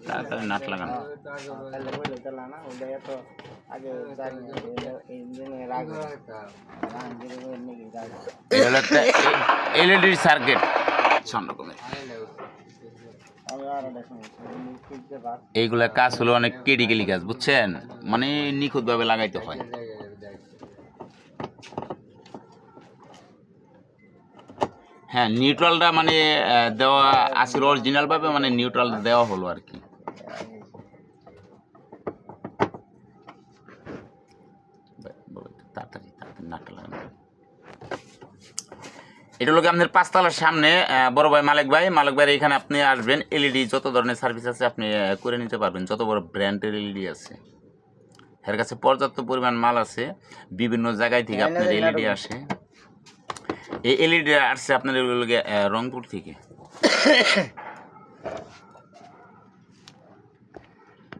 তাড়াতাড়ি নাট লাগানো। এটা হলো একটা এলইডি সার্কিট রকমের। এইগুলা কাজ হলো অনেক ক্রিটিক্যালি কাজ, বুঝছেন, মানে নিখুঁতভাবে লাগাইতে হয়। হ্যাঁ, নিউট্রালটা মানে দেওয়া আসলে অরিজিনাল ভাবে, মানে নিউট্রাল দেওয়া হলো আর কি। তাড়াতাড়ি তাড়াতাড়ি নাটটা লাগানো। এটা হলো আপনাদের 5 তলার সামনে বড় ভাই মালিক ভাইয়ের এখানে আপনি আসবেন। এলইডি যত ধরনের সার্ভিস আছে আপনি করে নিতে পারবেন, যত বড় ব্র্যান্ডের এলইডি আছে এর কাছে পর্যাপ্ত পরিমাণ মাল আছে। বিভিন্ন জায়গায় থেকে আপনার এলইডি আসে। এই এলইডি আসছে আপনার রংপুর থেকে।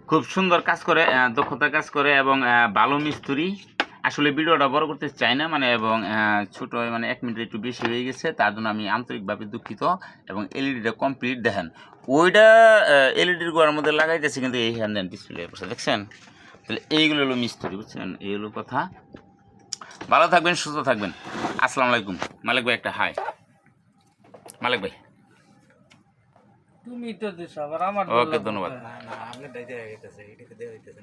খুব সুন্দর কাজ করে, দক্ষতা কাজ করে এবং ভালো মিস্ত্রি। আসলে ভিডিওটা বড় করতে চাই না, মানে এবং ছোট, মানে 1 মিনিট একটু বেশি হয়ে গেছে, তার জন্য আমি আন্তরিকভাবে দুঃখিত। এবং এলইডিটা কমপ্লিট দেখেন, ওইটা এলইডির গোড়ার মধ্যে লাগাইতেছে, কিন্তু এই হ্যান্ড ডিসপ্লে বসে দেখছেন। তাহলে এইগুলো হলো মিস্ত্রি, বুঝছেন, এই হলো কথা। ভালো থাকবেন, সুস্থ থাকবেন। আসসালামু আলাইকুম। মালিক ভাই একটা হাই। মালিক ভাই তুমি তো দিছো আবার আমার ওকে, ধন্যবাদ। না আপনি দাইতে হইতেছে, এটাকে দেওয়া হইতেছে।